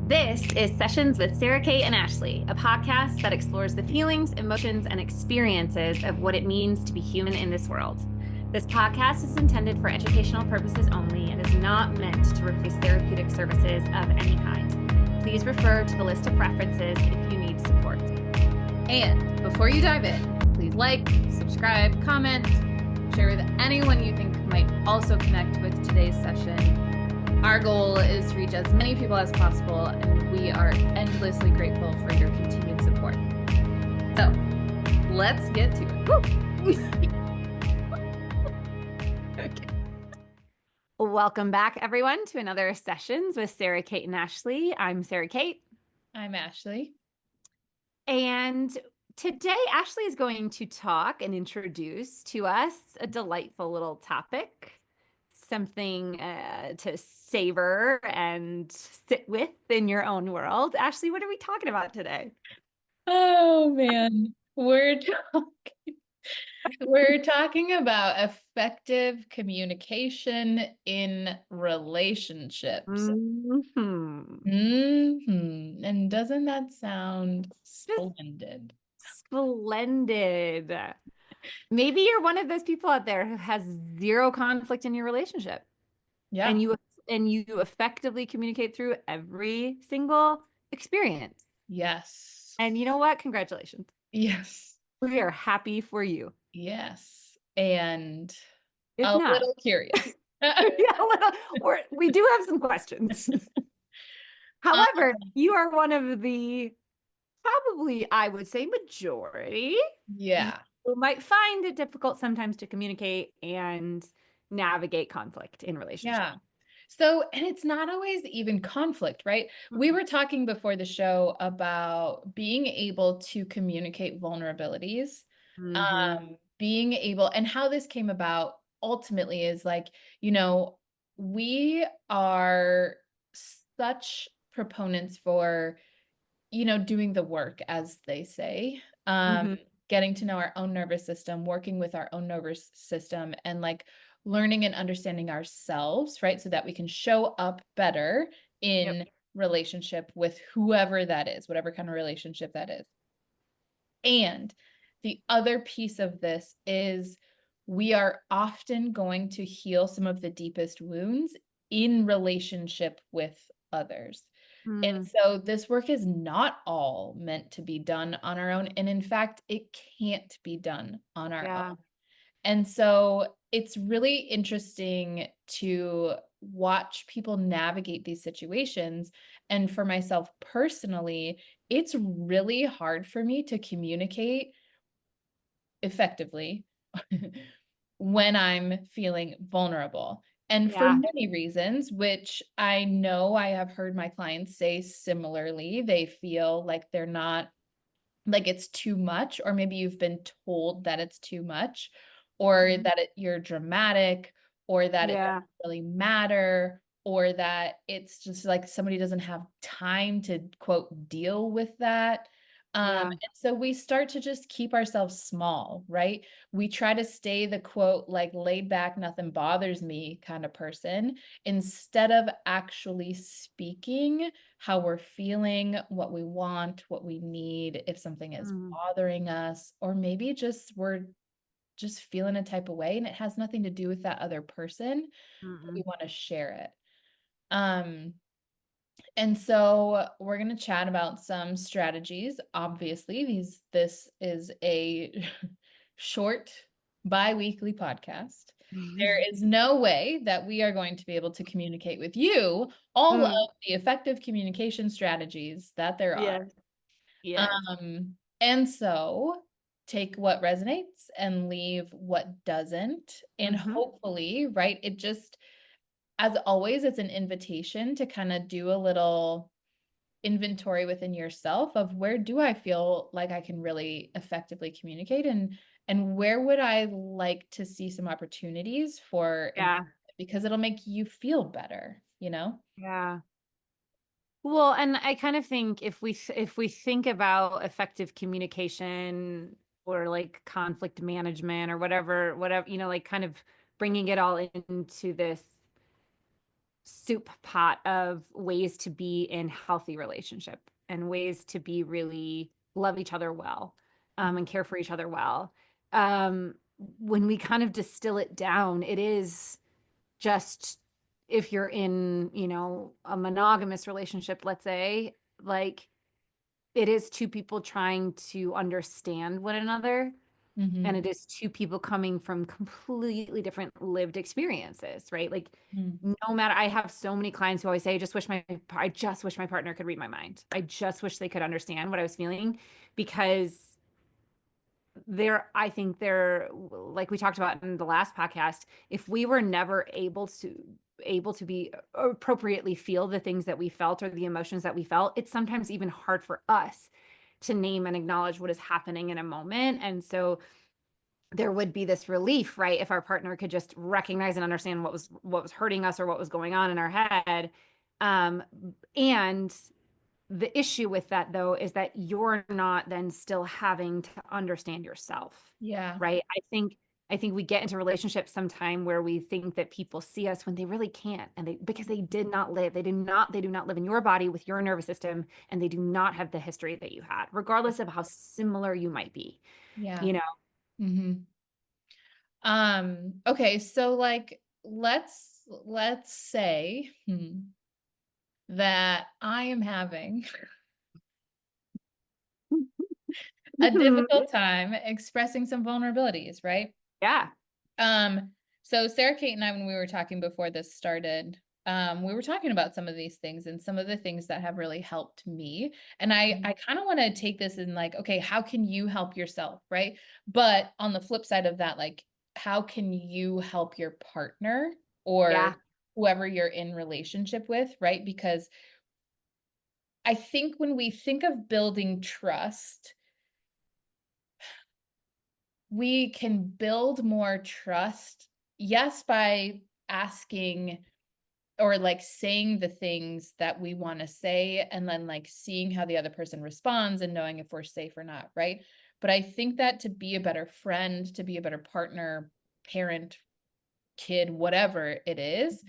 This is Sessions with Sara Cate and Ashley, a podcast that explores the feelings, emotions, and experiences of what it means to be human in this world. This podcast is intended for educational purposes only and is not meant to replace therapeutic services of any kind. Please refer to the list of references if you need support. And before you dive in, please like, subscribe, comment, share with anyone you think might also connect with today's session. Our goal is to reach as many people as possible, and we are endlessly grateful for your continued support. So, let's get to it. Okay. Welcome back, everyone, to another Sessions with Sara Cate and Ashley. I'm Sara Cate. I'm Ashley. And today, Ashley is going to talk and introduce to us a delightful little topic, something to savor and sit with in your own world. Ashley, what are we talking about today? Oh, man. We're talking about effective communication in relationships. And doesn't that sound splendid? Splendid. Maybe you're one of those people out there who has zero conflict in your relationship. Yeah. And you effectively communicate through every single experience. Yes. And you know what? Congratulations. Yes. We are happy for you. Yes. And If a not, little curious. we do have some questions. However, you are one of the probably, I would say, majority. Yeah. Who might find it difficult sometimes to communicate and navigate conflict in relationships. Yeah. So, and it's not always even conflict, right? We were talking before the show about being able to communicate vulnerabilities, being able, and how this came about ultimately is like, we are such proponents for, doing the work, as they say, getting to know our own nervous system, working with our own nervous system, and like learning and understanding ourselves, right? So that we can show up better in relationship with whoever that is, whatever kind of relationship that is. And the other piece of this is we are often going to heal some of the deepest wounds in relationship with others. And so this work is not all meant to be done on our own. And in fact, it can't be done on our own. And so it's really interesting to watch people navigate these situations. And for myself personally, it's really hard for me to communicate effectively when I'm feeling vulnerable. And for many reasons, which I know I have heard my clients say similarly, they feel like they're not, like it's too much, or maybe you've been told that it's too much, or that you're dramatic, or that it doesn't really matter, or that it's just like somebody doesn't have time to quote deal with that. And so we start to just keep ourselves small, right? We try to stay the quote, like laid back, nothing bothers me kind of person, instead of actually speaking how we're feeling, what we want, what we need, if something is bothering us, or maybe just we're just feeling a type of way and it has nothing to do with that other person. We want to share it. And so we're going to chat about some strategies. Obviously, this is a short bi-weekly podcast. There is no way that we are going to be able to communicate with you all of the effective communication strategies that there are. And so take what resonates and leave what doesn't. And hopefully, right, it just, as always, it's an invitation to kind of do a little inventory within yourself of where do I feel like I can really effectively communicate, and where would I like to see some opportunities for because it'll make you feel better, Yeah. Well, and I kind of think if we think about effective communication or like conflict management or whatever, like kind of bringing it all into this soup pot of ways to be in healthy relationship and ways to be really love each other well, and care for each other well. When we kind of distill it down, it is just, if you're in, a monogamous relationship, let's say, like, it is two people trying to understand one another, and Mm-hmm. it is two people coming from completely different lived experiences, right? Like, no matter, I have so many clients who always say, I just wish my partner could read my mind. I just wish they could understand what I was feeling, because I think they're, like we talked about in the last podcast, if we were never able to be appropriately feel the things that we felt or the emotions that we felt, it's sometimes even hard for us to name and acknowledge what is happening in a moment. And so there would be this relief, right? If our partner could just recognize and understand what was hurting us or what was going on in our head. Um, and the issue with that, though, is that you're not then still having to understand yourself, Yeah. right? I think we get into relationships sometime where we think that people see us when they really can't, and because they did not live, they do not live in your body with your nervous system, and they do not have the history that you had, regardless of how similar you might be, Yeah. you know? Mm-hmm. Okay, so like let's say that I am having a difficult time expressing some vulnerabilities, right? Yeah. Um, so Sarah Kate and I, when we were talking before this started, we were talking about some of these things and some of the things that have really helped me. And I kind of want to take this in like, okay, how can you help yourself, right? But on the flip side of that, like, how can you help your partner or Yeah. whoever you're in relationship with, right? Because I think when we think of building trust, we can build more trust, yes, by asking or like saying the things that we want to say and then like seeing how the other person responds and knowing if we're safe or not, right? But I think that to be a better friend, to be a better partner, parent, kid, whatever it is,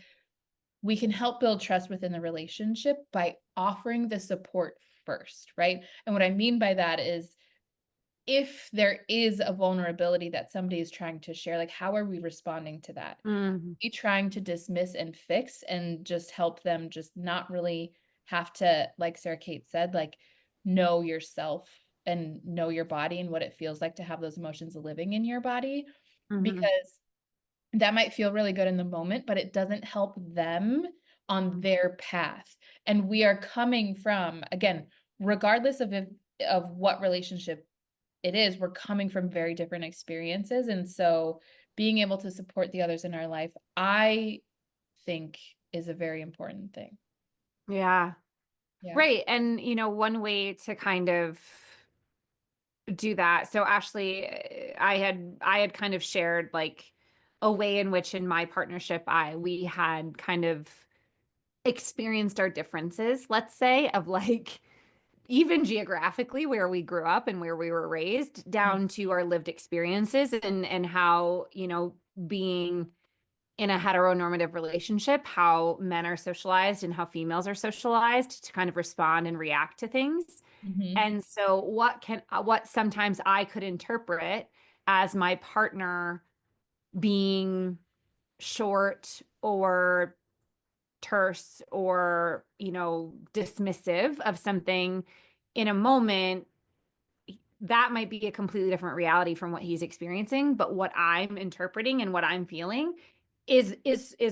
we can help build trust within the relationship by offering the support first, right? And what I mean by that is if there is a vulnerability that somebody is trying to share, like how are we responding to that? Mhm. We trying to dismiss and fix and just help them just not really have to, like Sarah Kate said, like know yourself and know your body and what it feels like to have those emotions living in your body, Mhm. because that might feel really good in the moment, but it doesn't help them on their path. And we are coming from, again, regardless of what relationship it is, we're coming from very different experiences. And so being able to support the others in our life, I think is a very important thing. Yeah. Yeah. Right. And, one way to kind of do that. So Ashley, I had kind of shared like a way in which in my partnership we had kind of experienced our differences, let's say, of like even geographically where we grew up and where we were raised, down to our lived experiences, and how, being in a heteronormative relationship, how men are socialized and how females are socialized to kind of respond and react to things. Mm-hmm. And so what sometimes I could interpret as my partner being short or terse or, dismissive of something in a moment, that might be a completely different reality from what he's experiencing, but what I'm interpreting and what I'm feeling is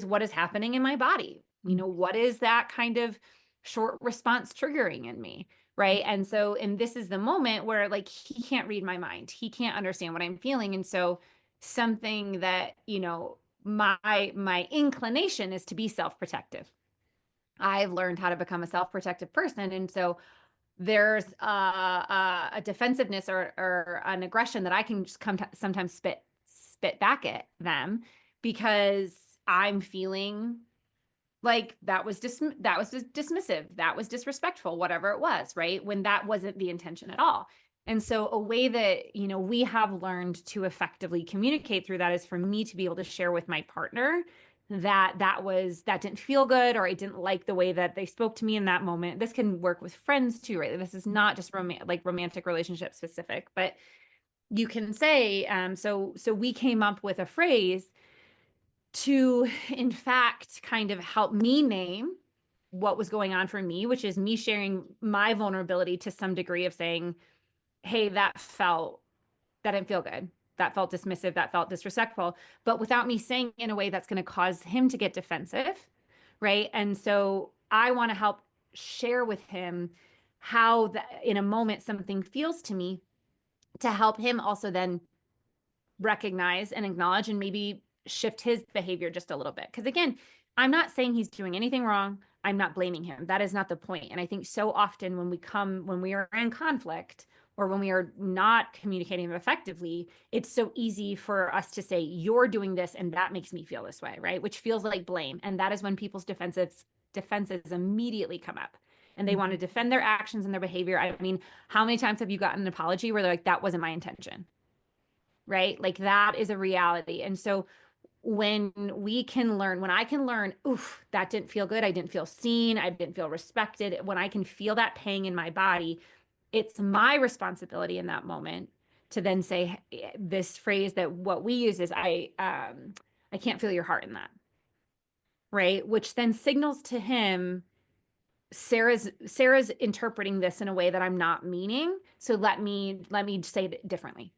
what is happening in my body. What is that kind of short response triggering in me, right? And this is the moment where like he can't read my mind. He can't understand what I'm feeling. And so something that, my inclination is to be self-protective. I've learned how to become a self-protective person. And so there's a defensiveness or an aggression that I can just sometimes spit back at them, because I'm feeling like that was dismissive, that was disrespectful, whatever it was, right? When that wasn't the intention at all. And so a way that, we have learned to effectively communicate through that is for me to be able to share with my partner that didn't feel good, or I didn't like the way that they spoke to me in that moment. This can work with friends too, right? This is not just romantic relationship specific, but you can say, so we came up with a phrase to, in fact, kind of help me name what was going on for me, which is me sharing my vulnerability to some degree of saying, hey, that didn't feel good. That felt dismissive. That felt disrespectful, but without me saying in a way that's going to cause him to get defensive. Right. And so I want to help share with him how that in a moment something feels to me, to help him also then recognize and acknowledge and maybe shift his behavior just a little bit. Because again, I'm not saying he's doing anything wrong. I'm not blaming him. That is not the point. And I think so often when we are in conflict or when we are not communicating effectively, it's so easy for us to say, you're doing this and that makes me feel this way, right? Which feels like blame. And that is when people's defenses immediately come up and they want to defend their actions and their behavior. I mean, how many times have you gotten an apology where they're like, that wasn't my intention? Right? Like that is a reality. And so when I can learn, oof, that didn't feel good. I didn't feel seen. I didn't feel respected. When I can feel that pang in my body, it's my responsibility in that moment to then say this phrase that what we use is, I can't feel your heart in that. Right. Which then signals to him, Sarah's interpreting this in a way that I'm not meaning. So let me say it differently.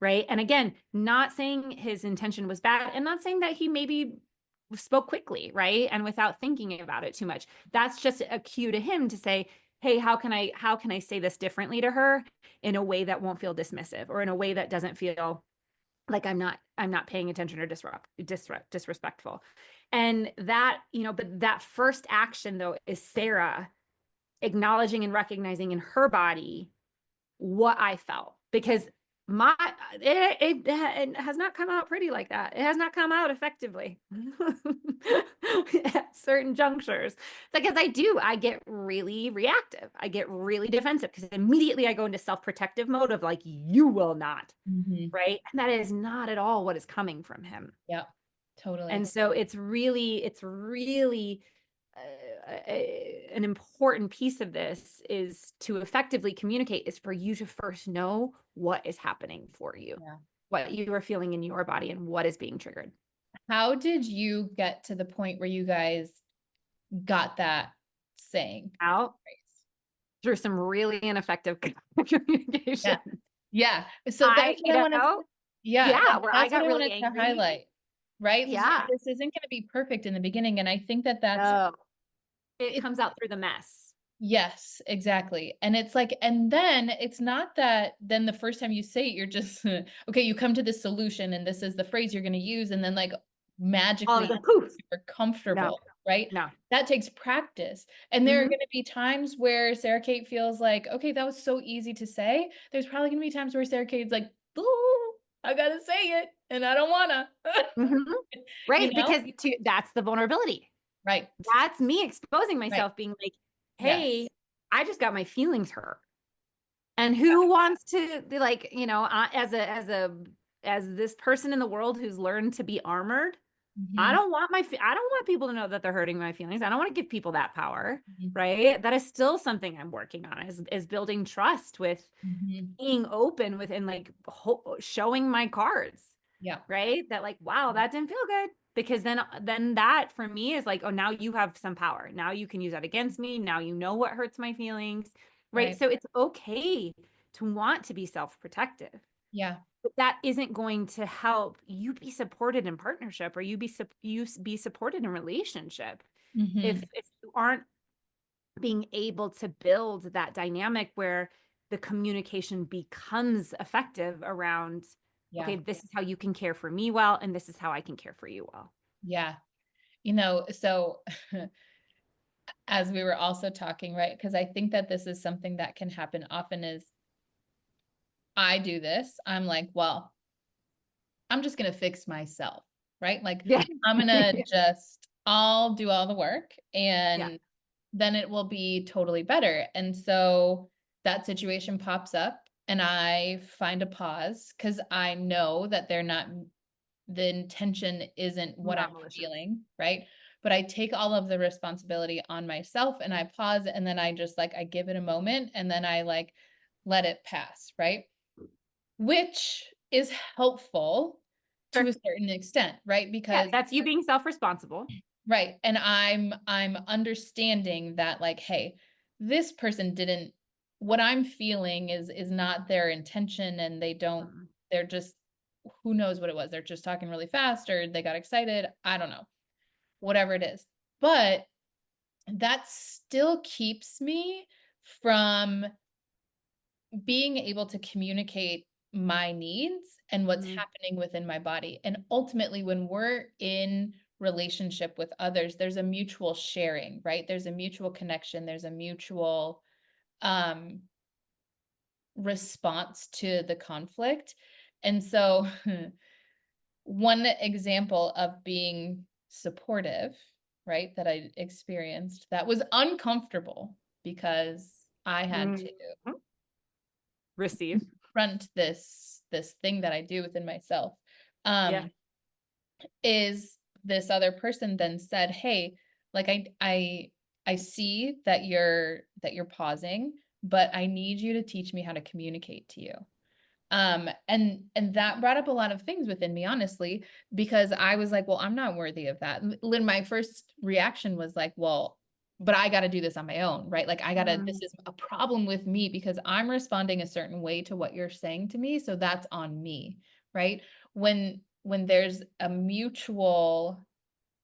Right. And again, not saying his intention was bad and not saying that he maybe spoke quickly, right? And without thinking about it too much. That's just a cue to him to say, hey, how can I say this differently to her in a way that won't feel dismissive or in a way that doesn't feel like I'm not paying attention or disrespectful. And that, but that first action though is Sarah acknowledging and recognizing in her body what I felt, because it has not come out pretty like that. It has not come out effectively at certain junctures. Because I get really reactive. I get really defensive because immediately I go into self-protective mode of like, you will not, right? And that is not at all what is coming from him. Yeah, totally. And so it's really an important piece of this is to effectively communicate is for you to first know what is happening for you, what you are feeling in your body and what is being triggered. How did you get to the point where you guys got that saying out through some really ineffective communication? Yeah. So that's what I want to, where I got really angry. To highlight, right? Yeah. This isn't going to be perfect in the beginning. And I think that's, it comes out through the mess. Yes, exactly. And it's like, and then it's not that then the first time you say it, you're just, okay, you come to this solution and this is the phrase you're going to use. And then like magically you're comfortable, right? No. That takes practice. And there are going to be times where Sara Cate feels like, okay, that was so easy to say. There's probably going to be times where Sara Cate's like, ooh, I got to say it. And I don't want to. Right. Because that's the vulnerability. Right. That's me exposing myself, being like, hey, I just got my feelings hurt. And who wants to be like, as this person in the world who's learned to be armored, I don't want people to know that they're hurting my feelings. I don't want to give people that power, right? That is still something I'm working on is building trust with being open with and like showing my cards. Yeah. Right. That like, wow, that didn't feel good. Because then that for me is like, oh, now you have some power. Now you can use that against me. Now you know what hurts my feelings. Right. So it's okay to want to be self-protective. Yeah. But that isn't going to help you be supported in partnership or you be supported in relationship. If you aren't being able to build that dynamic where the communication becomes effective around, okay, this is how you can care for me well, and this is how I can care for you well. Yeah. So as we were also talking, right? Because I think that this is something that can happen often is I do this. I'm like, well, I'm just going to fix myself, right? Like I'm going to I'll do all the work and then it will be totally better. And so that situation pops up and I find a pause because I know that they're not the intention isn't what I'm Not malicious. feeling, right? But I take all of the responsibility on myself and I pause and then I just like I give it a moment and then I like let it pass, right? Which is helpful to Sure. a certain extent, right? Yeah, Because that's you being self-responsible. right, and I'm understanding that like, hey, this person didn't what I'm feeling is not their intention and they don't Mm. they're just who knows what it was. They're just talking really fast or they got excited. I don't know. Whatever it is. But that still keeps me from being able to communicate my needs and what's Mm. happening within my body. And ultimately, when we're in relationship with others, there's a mutual sharing, right? There's a mutual connection, there's a mutual um response to the conflict. And so one example of being supportive, right, that I experienced that was uncomfortable because I had Mm. to Receive. confront this thing that I do within myself, Yeah. is this other person then said, "Hey, like I see that you're pausing, but I need you to teach me how to communicate to you." And that brought up a lot of things within me, honestly, because I was like, well, I'm not worthy of that. Lynn, my first reaction was like, well, but I got to do this on my own, right? Like, this Mm. is a problem with me because I'm responding a certain way to what you're saying to me. So that's on me, right? When there's a mutual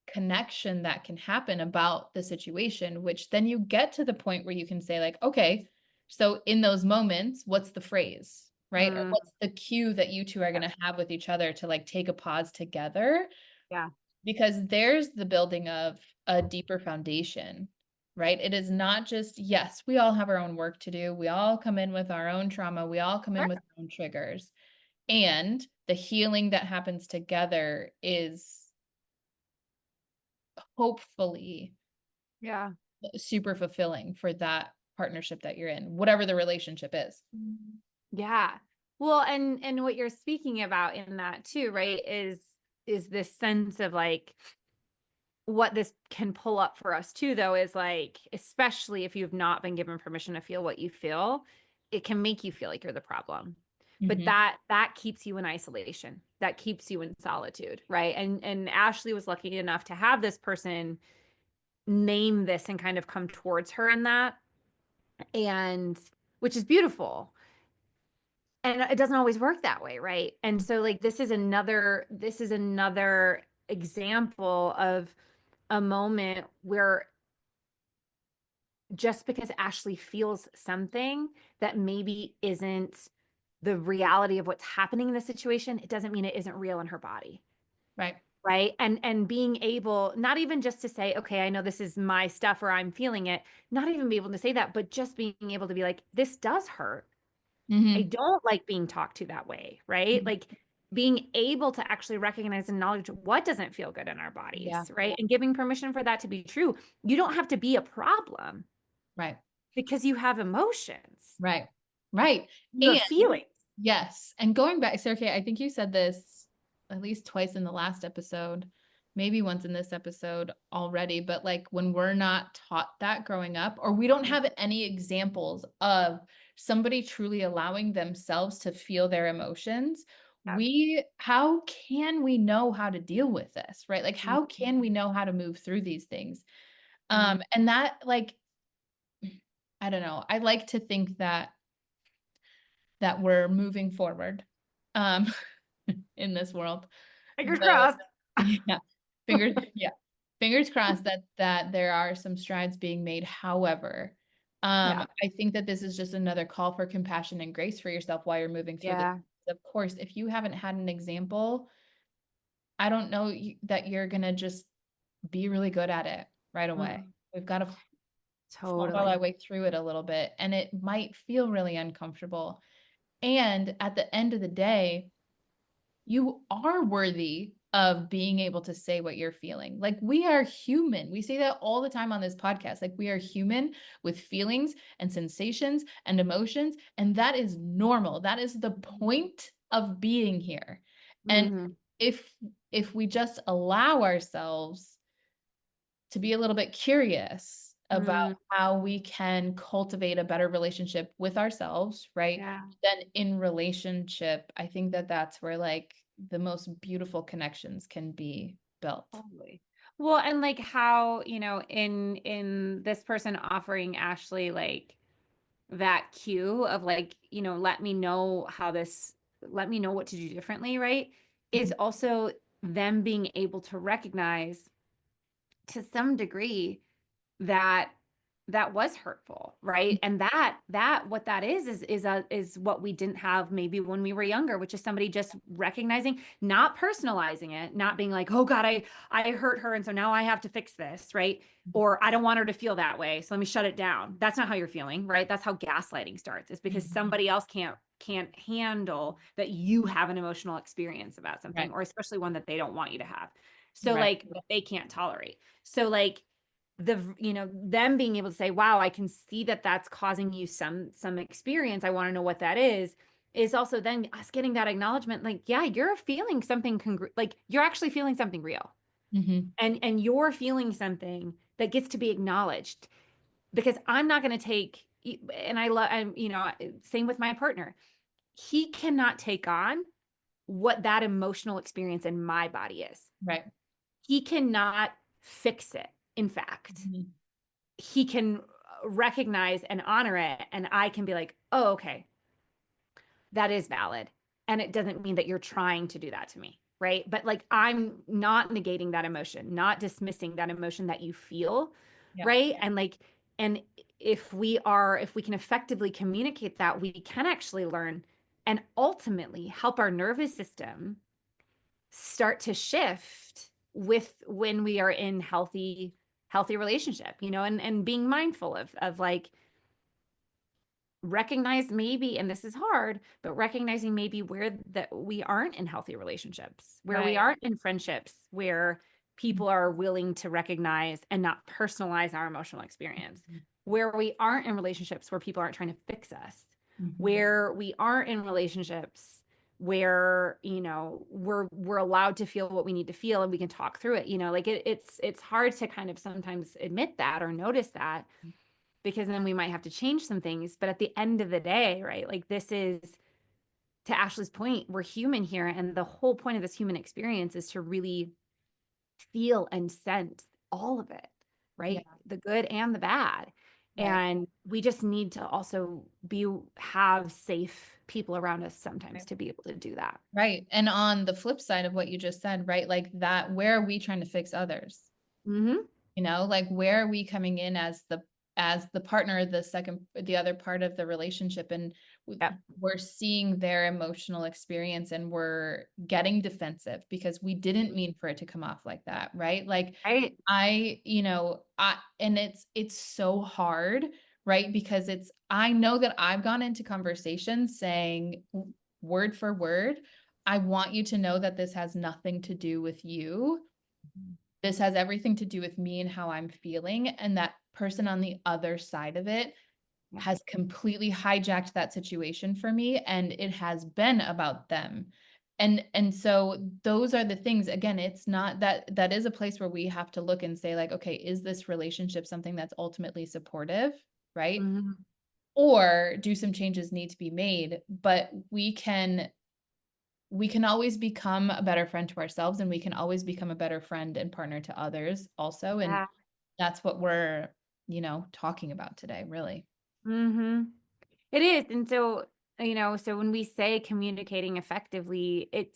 connection that can happen about the situation, which then you get to the point where you can say, like, okay, so in those moments, what's the phrase, right? Or Mm. what's the cue that you two are going Yeah. to have with each other to like take a pause together? Yeah. Because there's the building of a deeper foundation, right? It is not just, yes, we all have our own work to do. We all come in with our own trauma. We all come in with our own triggers. And the healing that happens together is hopefully Yeah. super fulfilling for that partnership that you're in, whatever the relationship is. Mhm. Yeah. Well, and what you're speaking about in that too, right, is this sense of like what this can pull up for us too, though, is like, especially if you've not been given permission to feel what you feel, it can make you feel like you're the problem. But Mhm. that keeps you in isolation. That keeps you in solitude, right? And Ashley was lucky enough to have this person name this and kind of come towards her in that, and which is beautiful. And it doesn't always work that way, right? And so like this is another example of a moment where just because Ashley feels something that maybe isn't the reality of what's happening in the situation, it doesn't mean it isn't real in her body. Right. Right. And being able, not even just to say, okay, I know this is my stuff or I'm feeling it, not even be able to say that, but just being able to be like, this does hurt. I Mhm. don't like being talked to that way. Right. Mhm. Like being able to actually recognize and acknowledge what doesn't feel good in our Yeah. bodies. Right. And giving permission for that to be true. You don't have to be a problem Right. because you have emotions, Right. Right. you And have feelings. yes, and going back, Sergey, I think you said this at least twice in the last episode, maybe once in this episode already, but like when we're not taught that growing up, or we don't have any examples of somebody truly allowing themselves to feel their emotions, Yeah. how can we know how to deal with this, right? Like, how Mhm. can we know how to move through these things? Mhm. And that, like, I don't know, I like to think that we're moving forward um in this world. Fingers The crossed. yeah, yeah. Fingers crossed that there are some strides being made. However, Yeah. I think that this is just another call for compassion and grace for yourself while you're moving through this. Yeah. Of course, if you haven't had an example, I don't know that you're gonna just be really good at it right away. Mm. We've got to fumble our Totally. way through it a little bit, and it might feel really uncomfortable. And at the end of the day, you are worthy of being able to say what you're feeling. Like, we are human. We say that all the time on this podcast. Like, we are human with feelings and sensations and emotions, and that is normal. That is the point of being here. And Mhm. if we just allow ourselves to be a little bit curious about Mm, how we can cultivate a better relationship with ourselves, right? yeah, Then in relationship, I think that that's where like the most beautiful connections can be built. totally. Well, and like how, in this person offering Ashley like that cue of like, let me know what to do differently, right? Is Mhm. also them being able to recognize to some degree that that was hurtful, right? And that what that is what we didn't have maybe when we were younger, which is somebody just recognizing, not personalizing it, not being like, oh God, I hurt her and so now I have to fix this, right? Or I don't want her to feel that way, so let me shut it down. That's not how you're feeling, right? That's how gaslighting starts. It's because Mhm. somebody else can't handle that you have an emotional experience about something, Right, or especially one that they don't want you to have. So right. like that they can't tolerate. So like them being able to say, wow, I can see that that's causing you some experience, I want to know what that is also then us getting that acknowledgement, like, yeah, you're feeling something like you're actually feeling something real, Mhm. and you're feeling something that gets to be acknowledged, because I'm not going to take, and I'm, same with my partner, he cannot take on what that emotional experience in my body is. Right. He cannot fix it. In fact, Mhm. he can recognize and honor it, and I can be like, oh, okay, that is valid, and it doesn't mean that you're trying to do that to me, right? But like, I'm not negating that emotion, not dismissing that emotion that you feel, Yeah. right? And like, and if we can effectively communicate that, we can actually learn and ultimately help our nervous system start to shift with when we are in healthy relationship, and being mindful of like, recognize maybe, and this is hard, but recognizing maybe where that we aren't in healthy relationships, where we Right. aren't in friendships where people are willing to recognize and not personalize our emotional experience, Mhm. where we aren't in relationships where people aren't trying to fix us, Mhm. where we aren't in relationships where we're allowed to feel what we need to feel and we can talk through it, like it's hard to kind of sometimes admit that or notice that, because then we might have to change some things. But at the end of the day, right, like, this is, to Ashley's point, we're human here. And the whole point of this human experience is to really feel and sense all of it, Yeah. right? The good and the bad. Right. And we just need to also have safe people around us sometimes Right. to be able to do that. Right. And on the flip side of what you just said, right? Like that, where are we trying to fix others? Mm-hmm. Like where are we coming in as the partner, the other part of the relationship, and Yep. we're seeing their emotional experience and we're getting defensive because we didn't mean for it to come off like that, right? Like Right. I and it's so hard, right? Because I know that I've gone into conversations saying word for word, I want you to know that this has nothing to do with you. This has everything to do with me and how I'm feeling, and that person on the other side of it Yeah. has completely hijacked that situation for me, and it has been about them. And so those are the things, again, it's not that is a place where we have to look and say like, okay, is this relationship something that's ultimately supportive, right? Mm-hmm. Or do some changes need to be made? But we can always become a better friend to ourselves, and we can always become a better friend and partner to others also, and Yeah. that's what we're talking about today, really. Mm-hmm. It is. And so, so when we say communicating effectively, it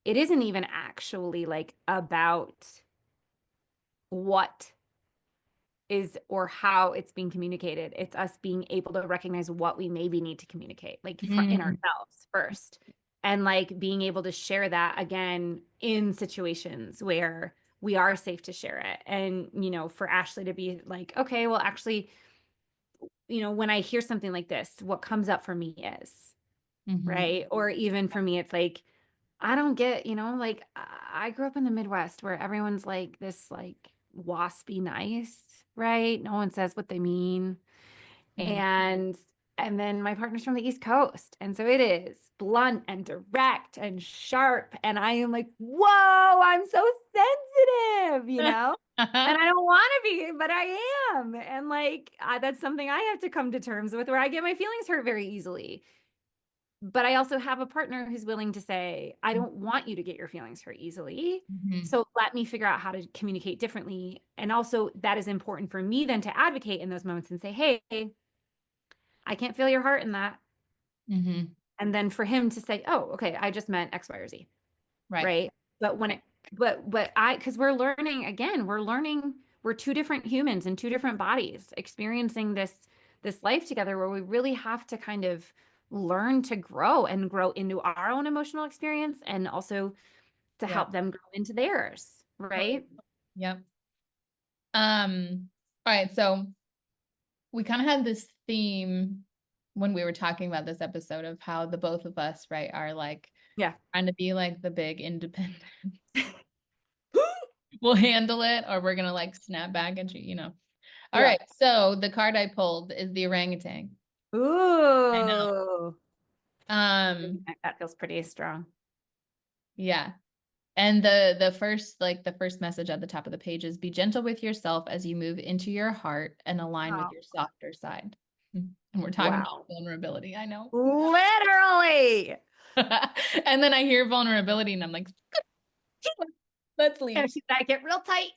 isn't even actually like about what is or how it's being communicated. It's us being able to recognize what we maybe need to communicate, like in Mm, ourselves first. And like being able to share that again in situations where we are safe to share it. And, for Ashley to be like, okay, well, actually, when I hear something like this, what comes up for me is, mhm, right? Or even for me, it's like, I don't get, like, I grew up in the Midwest where everyone's like this, like, waspy nice, right? No one says what they mean. mhm, And And then my partner's from the East Coast. And so it is blunt and direct and sharp. And I am like, whoa, I'm so sensitive, you know? And I don't want to be, but I am. And like, that's something I have to come to terms with, where I get my feelings hurt very easily. But I also have a partner who's willing to say, I don't want you to get your feelings hurt easily. Mhm. So let me figure out how to communicate differently. And also, that is important for me then to advocate in those moments and say, hey, I can't feel your heart in that. Mhm. And then for him to say, oh, okay, I just meant X, Y, or Z. Right. Right. But when it, but because we're learning again, we're two different humans in two different bodies experiencing this life together, where we really have to kind of learn to grow and grow into our own emotional experience, and also to Yeah. help them grow into theirs. Totally. Right. Yep. All right, so we kind of had this theme when we were talking about this episode of how the both of us, right, are like Yeah. trying to be like the big independent. We'll handle it, or we're gonna like snap back at you, you know. All Yeah. right, so the card I pulled is the orangutan. I know. Ooh. Um, That feels pretty strong. yeah. And the first message at the top of the page is be gentle with yourself as you move into your heart and align with Oh, your softer side. And we're talking wow. about vulnerability, I know. Literally. And then I hear vulnerability and I'm like, let's leave. And she's got to get real tight.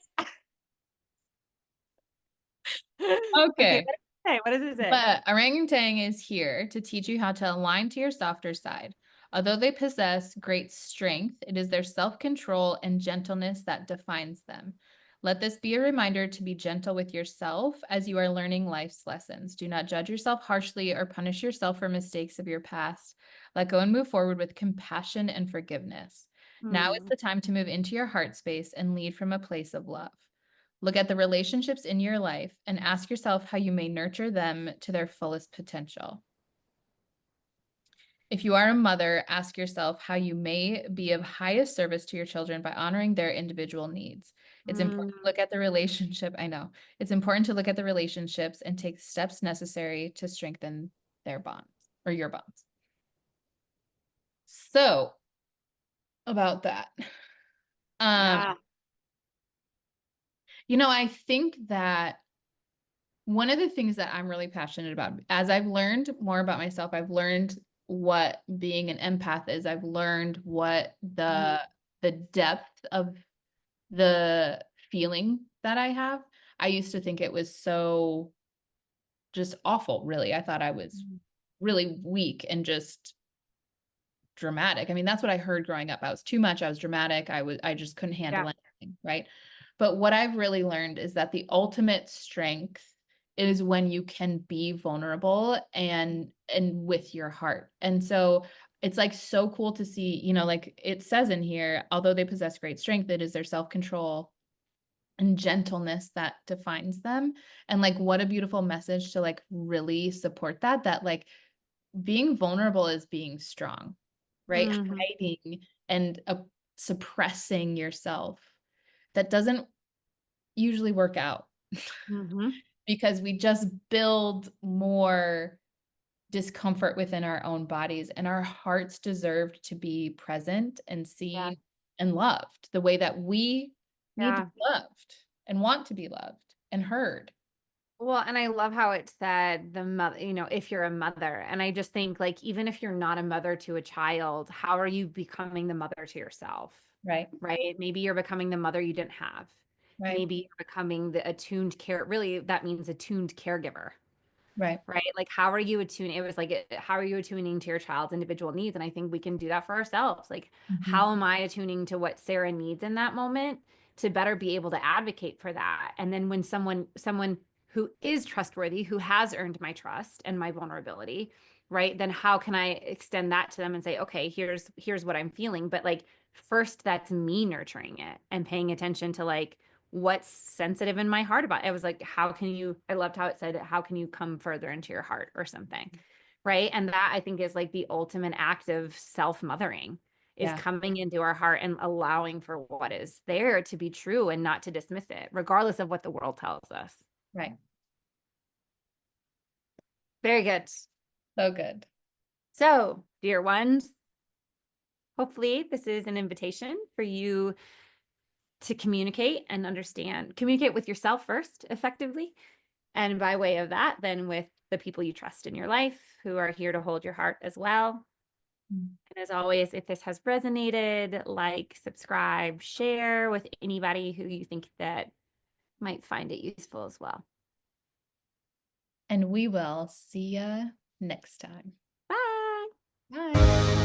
Okay, Okay. what does it say? What does it say? But orangutan is here to teach you how to align to your softer side. Although they possess great strength, it is their self-control and gentleness that defines them. Let this be a reminder to be gentle with yourself as you are learning life's lessons. Do not judge yourself harshly or punish yourself for mistakes of your past. Let go and move forward with compassion and forgiveness. Now is Hmm. the time to move into your heart space and lead from a place of love. Look at the relationships in your life and ask yourself how you may nurture them to their fullest potential. If you are a mother, ask yourself how you may be of highest service to your children by honoring their individual needs. It's important to Mm. look at the relationship. I know. It's important to look at the relationships and take steps necessary to strengthen their bonds or your bonds. So, about that. Um, Yeah. I think that one of the things that I'm really passionate about, as I've learned more about myself, I've learned what being an empath is. I've learned what Mhm. the depth of the feeling that I have. I used to think it was so just awful, really. I thought I was really weak and just dramatic. I mean, that's what I heard growing up. I was too much. I was dramatic. I just couldn't handle Yeah. anything, right? But what I've really learned is that the ultimate strength is when you can be vulnerable and with your heart. And so it's like so cool to see, like it says in here, although they possess great strength, it is their self-control and gentleness that defines them. And like what a beautiful message to like really support that like being vulnerable is being strong, right? Hmm. Hiding and suppressing yourself. That doesn't usually work out Hmm. because we just build more discomfort within our own bodies, and our hearts deserve to be present and Yeah. seen and loved the way that we need to Yeah. be loved and want to be loved and heard. Well, and I love how it said the mother, if you're a mother. And I just think, like, even if you're not a mother to a child, how are you becoming the mother to yourself? Right. Right? Maybe you're becoming the mother you didn't have. Right. Maybe you're becoming the attuned care. Really, that means attuned caregiver. Right. Right? Like, how are you attuning? It was like, how are you attuning to your child's individual needs? And I think we can do that for ourselves. Like, Mhm. how am I attuning to what Sarah needs in that moment to better be able to advocate for that? And then when someone who is trustworthy, who has earned my trust and my vulnerability, right? Then how can I extend that to them and say, okay, here's what I'm feeling. But like, first, that's me nurturing it and paying attention to like what's sensitive in my heart about it. I was like, how can you, I loved how it said, how can you come further into your heart or something? Right. And that I think is like the ultimate act of self-mothering, is Yeah. coming into our heart and allowing for what is there to be true and not to dismiss it, regardless of what the world tells us. Right. Very good. So good. So, dear ones, hopefully this is an invitation for you to communicate and understand, communicate with yourself first effectively. And by way of that, then with the people you trust in your life who are here to hold your heart as well. And as always, if this has resonated, like, subscribe, share with anybody who you think that might find it useful as well. And we will see ya next time. Bye. Bye.